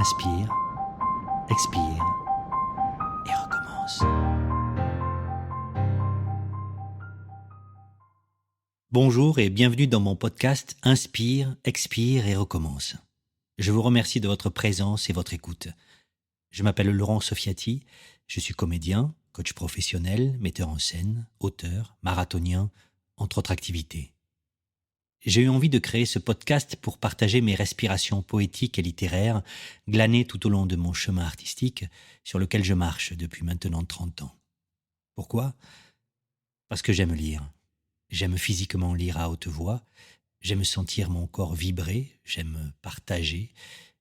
Inspire, expire et recommence. Bonjour et bienvenue dans mon podcast Inspire, expire et recommence. Je vous remercie de votre présence et votre écoute. Je m'appelle Laurent Soffiati, je suis comédien, coach professionnel, metteur en scène, auteur, marathonien, entre autres activités. J'ai eu envie de créer ce podcast pour partager mes respirations poétiques et littéraires glanées tout au long de mon chemin artistique sur lequel je marche depuis maintenant 30 ans. Pourquoi ? Parce que j'aime lire. J'aime physiquement lire à haute voix, j'aime sentir mon corps vibrer, j'aime partager,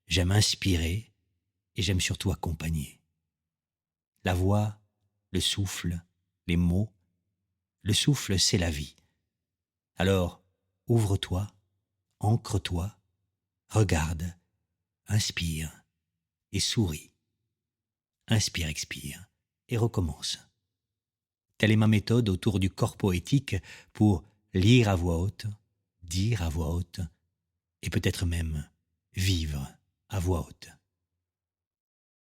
j'aime inspirer et j'aime surtout accompagner. La voix, le souffle, les mots, le souffle c'est la vie. Alors, ouvre-toi, ancre-toi, regarde, inspire et souris. Inspire, expire et recommence. Telle est ma méthode autour du corps poétique pour lire à voix haute, dire à voix haute et peut-être même vivre à voix haute.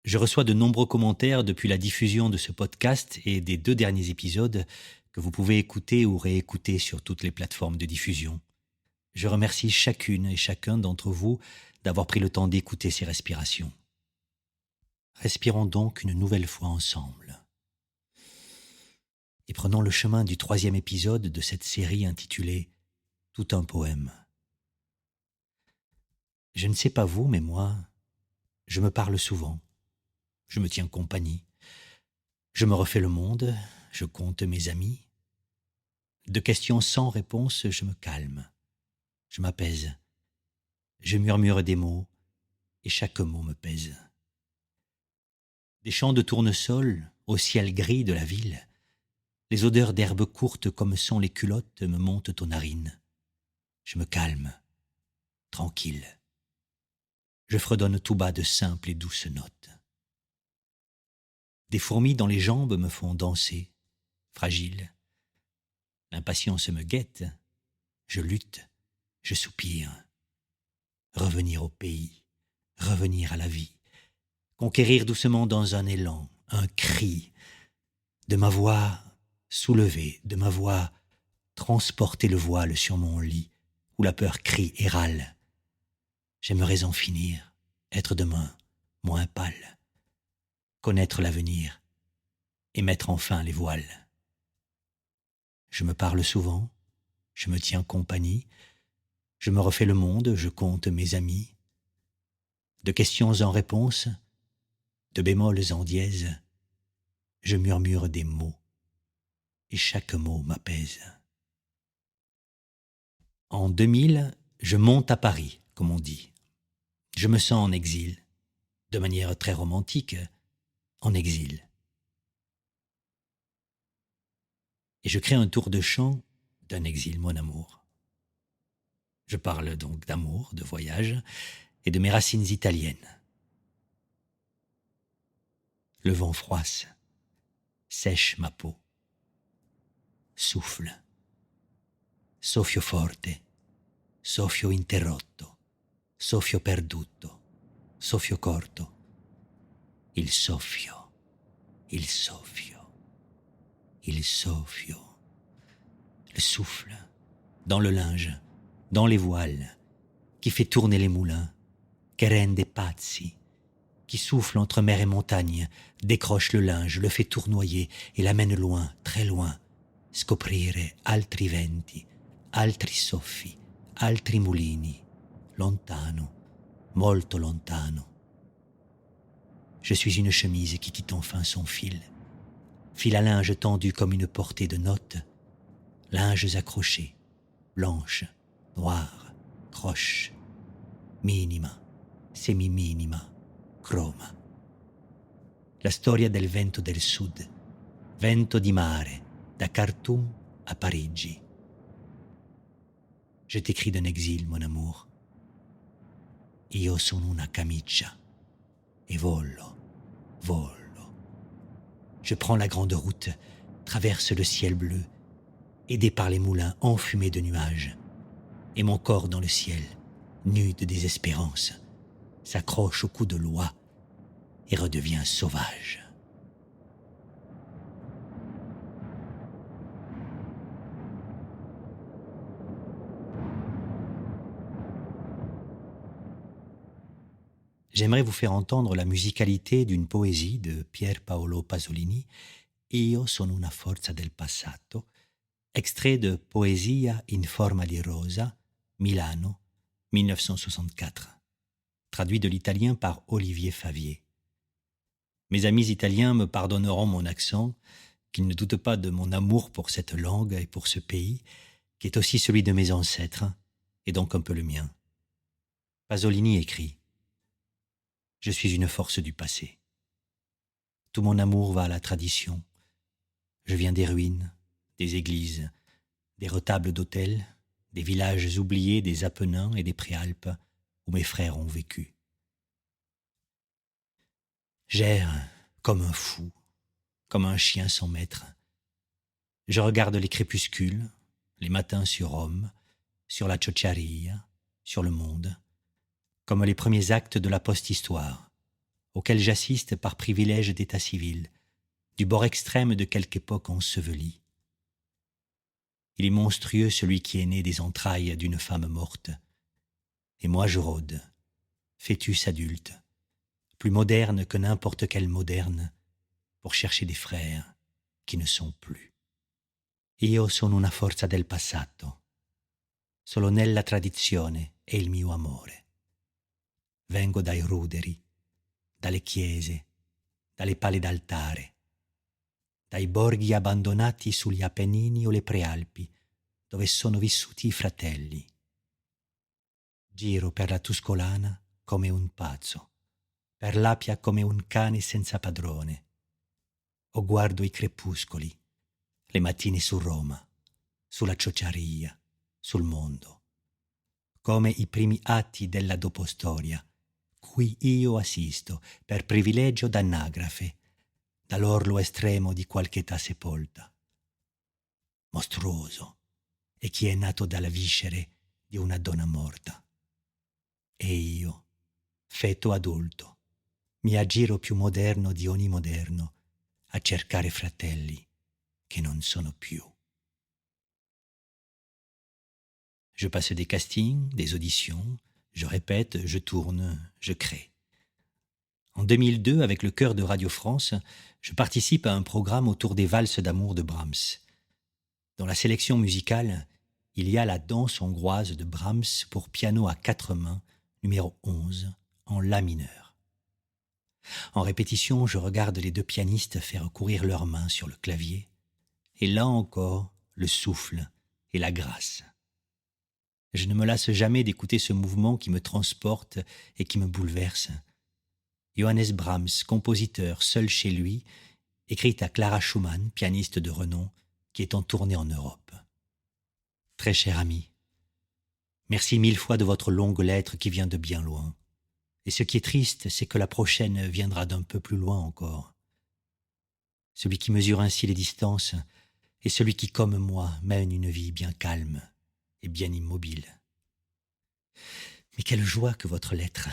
Je reçois de nombreux commentaires depuis la diffusion de ce podcast et des 2 derniers épisodes que vous pouvez écouter ou réécouter sur toutes les plateformes de diffusion. Je remercie chacune et chacun d'entre vous d'avoir pris le temps d'écouter ces respirations. Respirons donc une nouvelle fois ensemble. Et prenons le chemin du 3e épisode de cette série intitulée « Tout un poème ». Je ne sais pas vous, mais moi, je me parle souvent. Je me tiens compagnie. Je me refais le monde, je compte mes amis. De questions sans réponse, je me calme. Je m'apaise. Je murmure des mots, et chaque mot me pèse. Des champs de tournesol au ciel gris de la ville, les odeurs d'herbes courtes comme sont les culottes me montent aux narines. Je me calme, tranquille. Je fredonne tout bas de simples et douces notes. Des fourmis dans les jambes me font danser, fragile. L'impatience me guette, je lutte, je soupire. Revenir au pays, revenir à la vie, conquérir doucement dans un élan, un cri, de ma voix soulever, de ma voix transporter le voile sur mon lit, où la peur crie et râle. J'aimerais en finir, être demain moins pâle, connaître l'avenir et mettre enfin les voiles. Je me parle souvent, je me tiens compagnie, je me refais le monde, je compte mes amis. De questions en réponse, de bémols en dièse, je murmure des mots, et chaque mot m'apaise. En 2000, je monte à Paris, comme on dit. Je me sens en exil, de manière très romantique, en exil. Et je crée un tour de chant d'un exil, mon amour. Je parle donc d'amour, de voyage et de mes racines italiennes. Le vent froisse, sèche ma peau. Souffle. Soffio forte, soffio interrotto, soffio perduto, soffio corto. Il soffio, il soffio, il soffio. Le souffle, dans le linge, dans les voiles, qui fait tourner les moulins, che rende pazzi, qui souffle entre mer et montagne, décroche le linge, le fait tournoyer et l'amène loin, très loin, scoprire altri venti, altri soffi, altri mulini, lontano, molto lontano. Je suis une chemise qui quitte enfin son fil à linge tendu comme une portée de notes, linges accrochés, blanches, noires, croches, minima, semi-minima, croma. La storia del vento del sud, vento di mare, da Khartoum à Parigi. Je t'écris d'un exil, mon amour. Io sono una camicia et volo, volo. Je prends la grande route, traverse le ciel bleu, aidé par les moulins enfumés de nuages, et mon corps dans le ciel, nu de désespérance. s'accroche au coup de loi et redevient sauvage. J'aimerais vous faire entendre la musicalité d'une poésie de Pier Paolo Pasolini, Io sono una forza del passato, extrait de Poesia in forma di rosa, Milano, 1964, traduit de l'italien par Olivier Favier. Mes amis italiens me pardonneront mon accent, qu'ils ne doutent pas de mon amour pour cette langue et pour ce pays, qui est aussi celui de mes ancêtres, et donc un peu le mien. Pasolini écrit « Je suis une force du passé. Tout mon amour va à la tradition. Je viens des ruines, des églises, des retables d'hôtels, des villages oubliés des Apennins et des Préalpes où mes frères ont vécu. J'erre comme un fou, comme un chien sans maître. Je regarde les crépuscules, les matins sur Rome, sur la Ciociaria, sur le monde, comme les premiers actes de la post-histoire, auxquels j'assiste par privilège d'état civil, du bord extrême de quelque époque ensevelie. Il est monstrueux celui qui est né des entrailles d'une femme morte. Et moi je rôde, fœtus adulte, plus moderne que n'importe quel moderne, pour chercher des frères qui ne sont plus. Io sono una forza del passato. Solo nella tradizione è il mio amore. Vengo dai ruderi, dalle chiese, dalle pale d'altare, dai borghi abbandonati sugli Appennini o le Prealpi, dove sono vissuti i fratelli. Giro per la Tuscolana come un pazzo, per l'Appia come un cane senza padrone. O guardo i crepuscoli, le mattine su Roma, sulla Ciociaria, sul mondo, come i primi atti della dopostoria, cui io assisto per privilegio d'anagrafe, dall'orlo estremo di qualche età sepolta. Mostruoso è chi è nato dalle viscere di una donna morta. E io, feto adulto, mi aggiro più moderno di ogni moderno a cercare fratelli che non sono più. Je passe des castings, des auditions, je répète, je tourne, je crée. En 2002, avec le chœur de Radio France, je participe à un programme autour des valses d'amour de Brahms. Dans la sélection musicale, il y a la danse hongroise de Brahms pour piano à 4 mains, numéro 11, en La mineur. En répétition, je regarde les deux pianistes faire courir leurs mains sur le clavier, et là encore, le souffle et la grâce. Je ne me lasse jamais d'écouter ce mouvement qui me transporte et qui me bouleverse. Johannes Brahms, compositeur seul chez lui, écrit à Clara Schumann, pianiste de renom, qui est en tournée en Europe. Très cher ami, merci 1000 fois de votre longue lettre qui vient de bien loin. Et ce qui est triste, c'est que la prochaine viendra d'un peu plus loin encore. Celui qui mesure ainsi les distances est celui qui, comme moi, mène une vie bien calme et bien immobile. Mais quelle joie que votre lettre!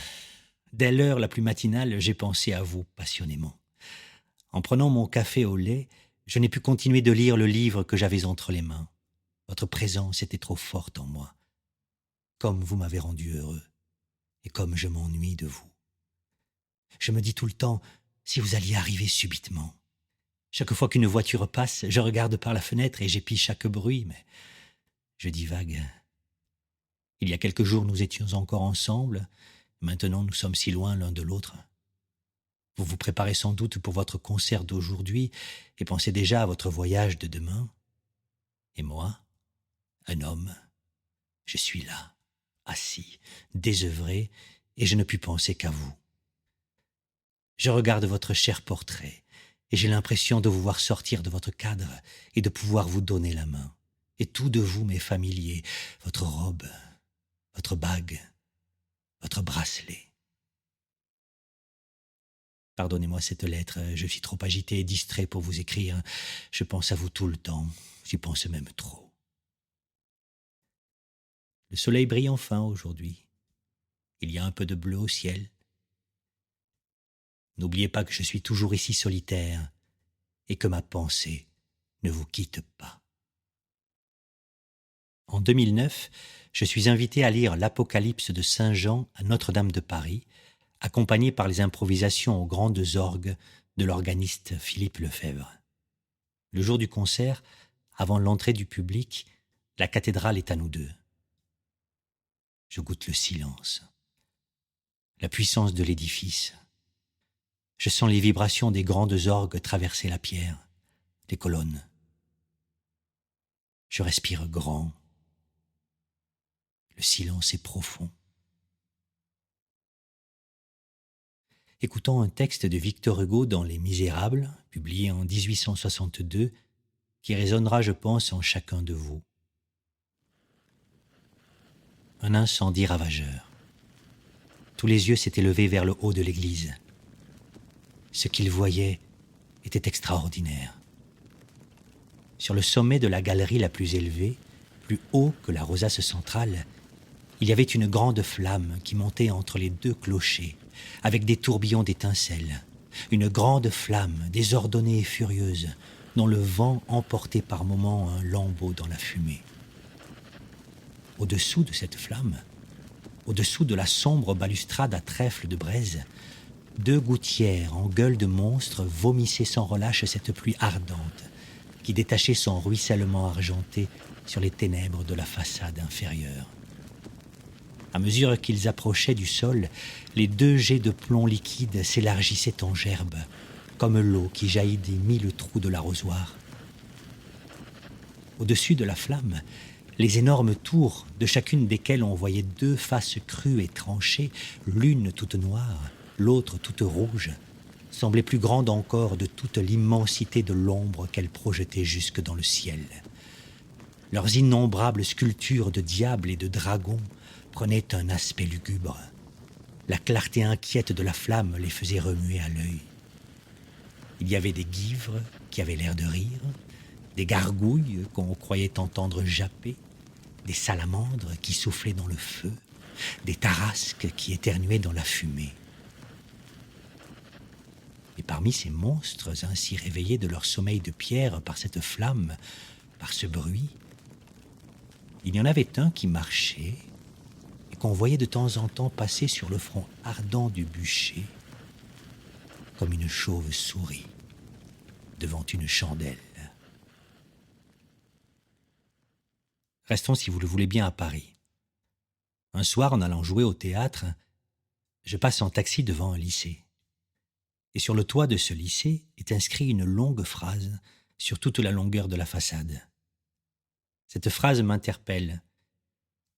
Dès l'heure la plus matinale, j'ai pensé à vous passionnément. En prenant mon café au lait, je n'ai pu continuer de lire le livre que j'avais entre les mains. Votre présence était trop forte en moi. Comme vous m'avez rendu heureux, et comme je m'ennuie de vous. Je me dis tout le temps, si vous alliez arriver subitement. Chaque fois qu'une voiture passe, je regarde par la fenêtre et j'épie chaque bruit, mais je divague. Il y a quelques jours, nous étions encore ensemble. Maintenant, nous sommes si loin l'un de l'autre. Vous vous préparez sans doute pour votre concert d'aujourd'hui et pensez déjà à votre voyage de demain. Et moi, un homme, je suis là, assis, désœuvré, et je ne puis penser qu'à vous. Je regarde votre cher portrait, et j'ai l'impression de vous voir sortir de votre cadre et de pouvoir vous donner la main. Et tout de vous m'est familier, votre robe, votre bague, votre bracelet. Pardonnez-moi cette lettre, je suis trop agité et distrait pour vous écrire. Je pense à vous tout le temps, j'y pense même trop. Le soleil brille enfin aujourd'hui. Il y a un peu de bleu au ciel, N'oubliez pas que je suis toujours ici solitaire et que ma pensée ne vous quitte pas. En 2009, je suis invité à lire l'Apocalypse de Saint Jean à Notre-Dame de Paris, accompagné par les improvisations aux grandes orgues de l'organiste Philippe Lefebvre. Le jour du concert, avant l'entrée du public, la cathédrale est à nous deux. Je goûte le silence, la puissance de l'édifice. Je sens les vibrations des grandes orgues traverser la pierre, les colonnes. Je respire grand. Le silence est profond. Écoutons un texte de Victor Hugo dans Les Misérables, publié en 1862, qui résonnera, je pense, en chacun de vous. Un incendie ravageur. Tous les yeux s'étaient levés vers le haut de l'église. Ce qu'ils voyaient était extraordinaire. Sur le sommet de la galerie la plus élevée, plus haut que la rosace centrale, il y avait une grande flamme qui montait entre les deux clochers, avec des tourbillons d'étincelles. Une grande flamme, désordonnée et furieuse, dont le vent emportait par moments un lambeau dans la fumée. Au-dessous de cette flamme, au-dessous de la sombre balustrade à trèfle de braise, deux gouttières en gueule de monstre vomissaient sans relâche cette pluie ardente qui détachait son ruissellement argenté sur les ténèbres de la façade inférieure. À mesure qu'ils approchaient du sol, les deux jets de plomb liquide s'élargissaient en gerbes, comme l'eau qui jaillit des 1000 trous de l'arrosoir. Au-dessus de la flamme, les énormes tours, de chacune desquelles on voyait deux faces crues et tranchées, l'une toute noire, l'autre toute rouge, semblaient plus grandes encore de toute l'immensité de l'ombre qu'elles projetaient jusque dans le ciel. Leurs innombrables sculptures de diables et de dragons prenaient un aspect lugubre. La clarté inquiète de la flamme les faisait remuer à l'œil. Il y avait des guivres qui avaient l'air de rire, des gargouilles qu'on croyait entendre japper, des salamandres qui soufflaient dans le feu, des tarasques qui éternuaient dans la fumée. Et parmi ces monstres ainsi réveillés de leur sommeil de pierre par cette flamme, par ce bruit, il y en avait un qui marchait et qu'on voyait de temps en temps passer sur le front ardent du bûcher comme une chauve-souris devant une chandelle. Restons, si vous le voulez bien, à Paris. Un soir, en allant jouer au théâtre, je passe en taxi devant un lycée. Et sur le toit de ce lycée est inscrite une longue phrase sur toute la longueur de la façade. Cette phrase m'interpelle.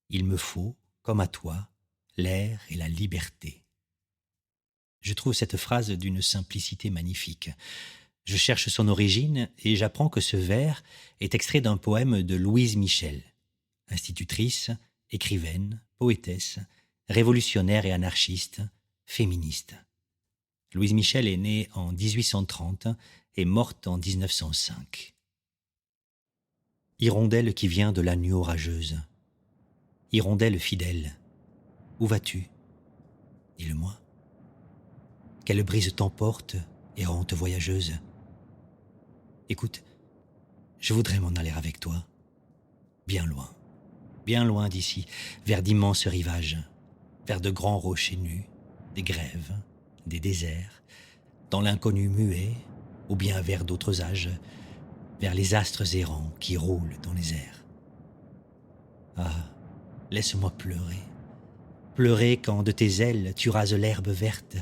Il me faut, comme à toi, l'air et la liberté. Je trouve cette phrase d'une simplicité magnifique. Je cherche son origine et j'apprends que ce vers est extrait d'un poème de Louise Michel, institutrice, écrivaine, poétesse, révolutionnaire et anarchiste, féministe. Louise Michel est née en 1830 et morte en 1905. Hirondelle qui vient de la nuit orageuse, hirondelle fidèle, où vas-tu? Dis-le-moi. Quelle brise t'emporte, errante voyageuse? Écoute, je voudrais m'en aller avec toi, bien loin d'ici, vers d'immenses rivages, vers de grands rochers nus, des grèves, des déserts, dans l'inconnu muet, ou bien vers d'autres âges, vers les astres errants qui roulent dans les airs. Ah, laisse-moi pleurer quand de tes ailes tu rases l'herbe verte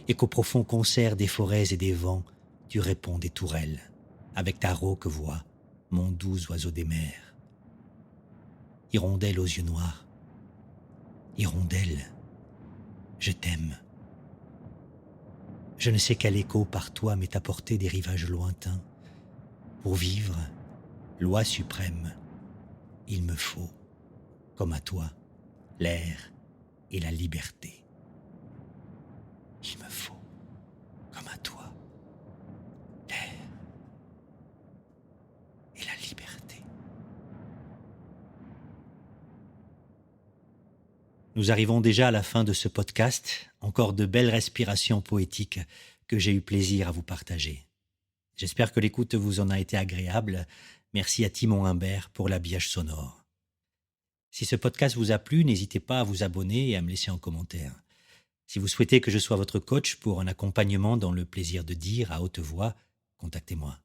et qu'au profond concert des forêts et des vents tu réponds des tourelles avec ta rauque voix, mon doux oiseau des mers. Hirondelle aux yeux noirs, hirondelle, je t'aime. Je ne sais quel écho par toi m'est apporté des rivages lointains. Pour vivre, loi suprême, il me faut, comme à toi, l'air et la liberté. Il me faut, comme à toi, l'air et la liberté. Nous arrivons déjà à la fin de ce podcast. Encore de belles respirations poétiques que j'ai eu plaisir à vous partager. J'espère que l'écoute vous en a été agréable. Merci à Timon Humbert pour l'habillage sonore. Si ce podcast vous a plu, n'hésitez pas à vous abonner et à me laisser un commentaire. Si vous souhaitez que je sois votre coach pour un accompagnement dans le plaisir de dire à haute voix, contactez-moi.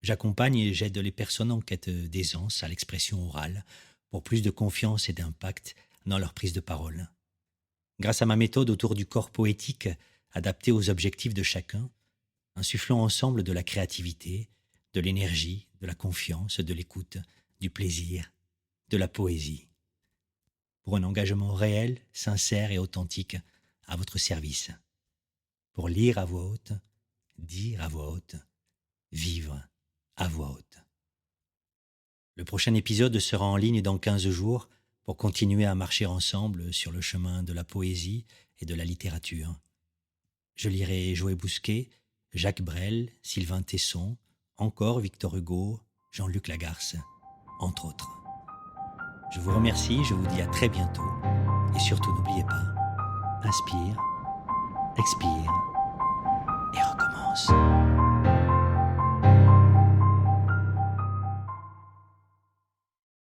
J'accompagne et j'aide les personnes en quête d'aisance à l'expression orale pour plus de confiance et d'impact dans leur prise de parole. Grâce à ma méthode autour du corps poétique, adaptée aux objectifs de chacun, insufflons ensemble de la créativité, de l'énergie, de la confiance, de l'écoute, du plaisir, de la poésie. Pour un engagement réel, sincère et authentique à votre service. Pour lire à voix haute, dire à voix haute, vivre à voix haute. Le prochain épisode sera en ligne dans 15 jours pour continuer à marcher ensemble sur le chemin de la poésie et de la littérature. Je lirai Joé Bousquet, Jacques Brel, Sylvain Tesson, encore Victor Hugo, Jean-Luc Lagarce, entre autres. Je vous remercie, je vous dis à très bientôt et surtout n'oubliez pas, inspire, expire,